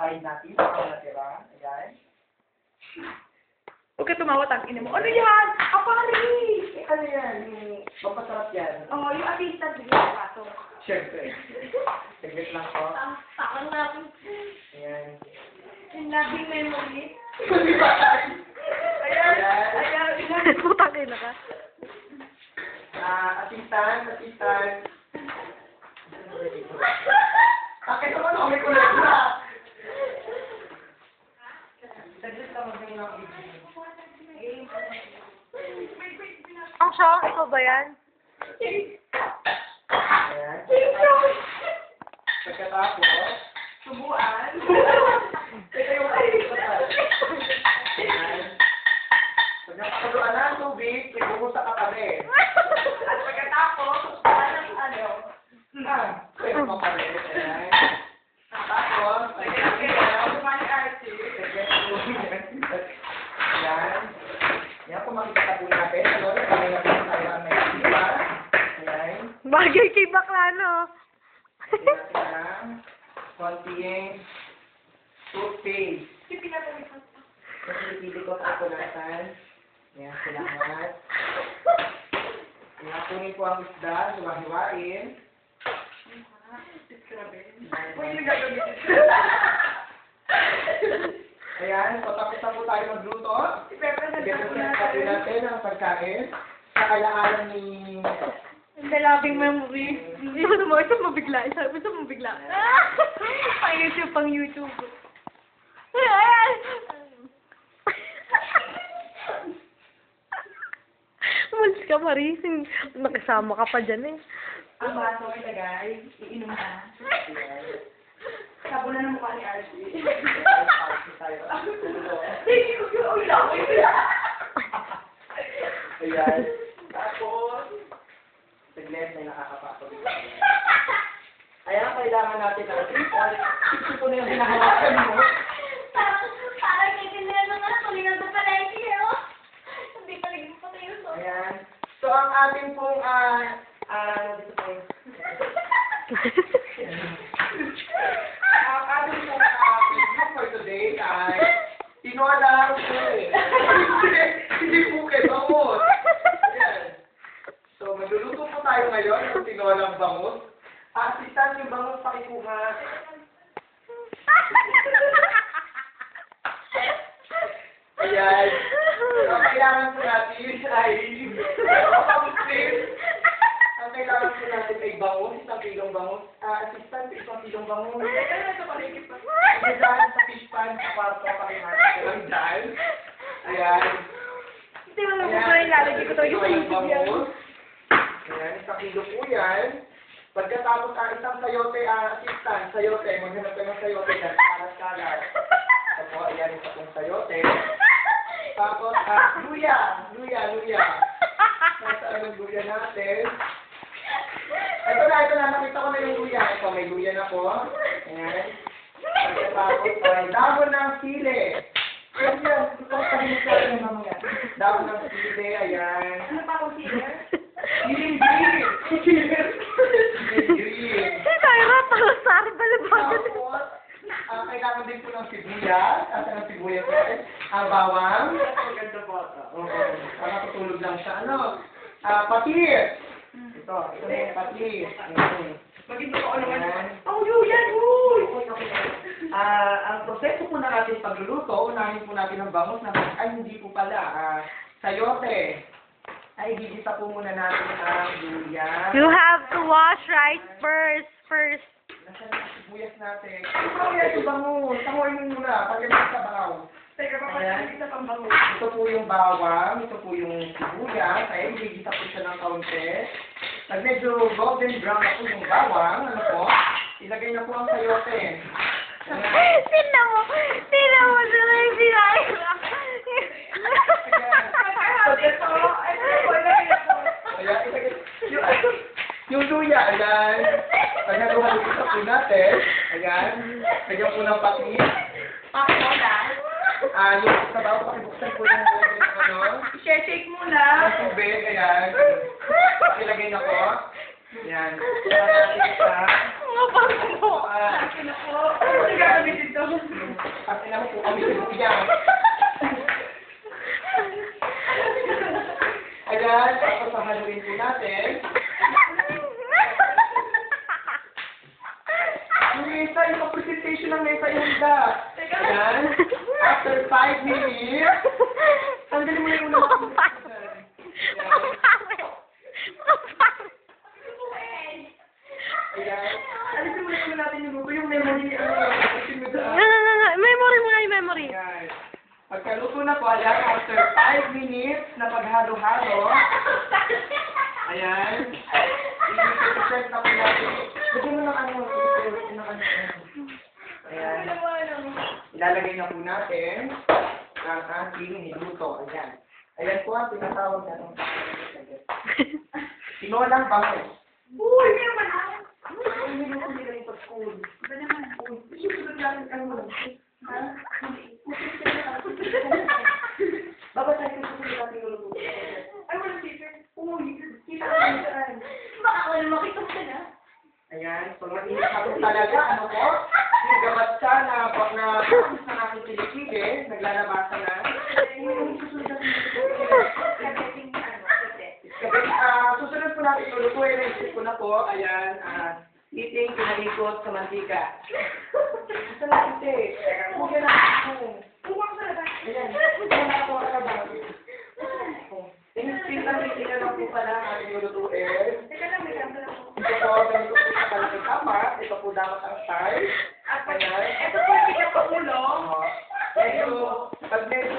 side natin, ang natira. Ayan. Huwag ka tumawa, tangin mo. Ano yan? Apari! Ano yan? Mapasarap yan. Oo, yung assistant bigyan ng paso. Siyempre. Saglit lang po. Takang natin. Ayan. Yung labing memory. Ayan. Ayan. Putangin na ka. Assistant. Bakit naman ako may kulay na? Saglit lang maging lang. Ang siya? Ikaw ba yan? Ayan. Pagkatapos, Subuan. ito yung ayan. Pag napakaluan na ang tubig, ibuhos sa katabi. At pagkatapos, subuan ng ano. Pwede mo pa rin. Ayan. Tapos, ayan. Yan, kung makikita po natin, ano, kami na po tayo ang may iba. Ayan. Bagay kay bakla, no? Lagyan natin ng konting toothpaste. Kasi pipili ko sa kulatan. Ayan, salamat. Ayan, kunin po ang isda, hiwa-hiwain. Ayan, so tapos na po tayo magluto. Ipepresent po natin ang pagkain sa kalaanan ni... The loving memory. Ito mabigla. Ito mabigla. Pang YouTube, pang YouTube. Ayan! Umalis ka, Marie. Nakasama ka pa dyan eh. Ang baso ay lagay, iinom na. Sabo na ng mukha ni Archie. Ayan. Tapos, saglit may nakakapasok. Ayan, kailangan natin ng sipon. Sipon po na yung hinahawakan mo. Parang itinira na nga, tulingan sa palengke, oh. Hindi pa naging patayo, so. Ayan. So, ang ating pong, dito po. Ang ating pong video for today ay tinola buke. Hindi buke, bangus. Ayan. So, magluluto po tayo ngayon ng tinolang bangus. Assistant yung bangus, pakikuha. Ayan. So, ang kailangan po natin ay ang kailangan po natin ay bangus, 1 kilong bangus. Assistant, 1 kilong bangus. Inagahan sa fish pan sa kwarto, pakimasin ko lang dyan. Ayan. Hindi mo lang kung ano ilalagay ko to yung sa YouTube yan. Ayan, 1 kilo po yan. Pagkatapos isang sayote, assistant, sayote, maghanap ka ng sayote dyan, kalat-kalat. Opo, ayan, isa pong sayote. Tapos, luya. Nasaan ang luya natin? Ito na, nakita ko na yung luya. Ito, may luya na po. Ayan. Pagkatapos, ay dahon ng sili. Ayan, ito sabihin sa akin ng mamaya. Dahon ng sili, ayan. Ano pa kung sila? Siling green. Tayo nga, palasari balabagan. Tapos, kailangan din po ng sibuyas. Asa ng sibuyas natin? Ang bawang. Ang ganda bata. Oo. Nakatutulog lang siya. Ano? Patis. Ito na yung patis. Maging totoo naman. Ayan. Oh, yan! Uy! Ang proseso po na natin pagluluto, unahin po natin ang bangus na ay hindi po pala. Sayote. Ay, gigisa po muna natin ang luya. You have to wash right first. Nasaan yung sibuyas natin? Ito yung bangus. Tanguin mo muna. Pagkakas sa bahaw. Teka, papasalik sa pambango. Ito po yung bawang, ito po yung sibuyas, ay gigisa po siya ng kaunti. Pag medyo golden brown na po yung bawang, ano po, ilagay na po ang sayote. Tingnan mo sila yung sinayin. Ayan, yung luya, ayan. Pag naluhalugisa po natin, ayan, lagyan po ng patis. Yung sabaw, pakibuksan po yung ano. Shake muna. Ang tubig, ayan. Pakilagay na po. Ayan. Saka natin sa Mga bago. Akin na po. Ano yung gagamitin to? Kasi naman po kami sa bukyan. Ayan, tapos sahaluin po natin. Yung mesa, yung presentation ng mesa ihanda. Ayan. After 5 minutes, tanggalin mo na yung mga Ayan. Alisin muna natin yung luto, yung memory, alisin mo dyan. Memory mo nga yung memory. Ayan. Pagkaluto na po, ayan, after 5 minutes na paghalo-halo, ayan, i-present na po natin. Bigyan mo ng ano, ayan, ilalagay na po natin ang ating niluto. Ayan. Ayan po ang tinatawag na itong tinolang bangus. Uy, may naman ako. Ang niluto nila yung pag-school. Ba naman? Susunod natin ang mga. Ha? Babasahin ko susunod natin yung luto. Ay, wala teacher. Uy, kita ko yung saan. Baka ako na makita mo na. Ayan, so mag-init na po talaga, ano po? Yung gamatsa na practice ng aking kilikili, naglalabasan na. Yung susunod natin yung susunod po natin yung luto, i-resist ko na po, ayan, eating pinalikot sa mantika. Sa lante, huwag na ako. Uwang sa labas. Ayan, huwag na ako kalabas. Inisipin lang, itingan lang po pala ang ating lulutuin. Teka lang, may camera ako. Ito po, ganito po sa kalapit tama. Ito po dapat ang style. At Ayan. ito po yung pinakaulo. Medyo, pag medyo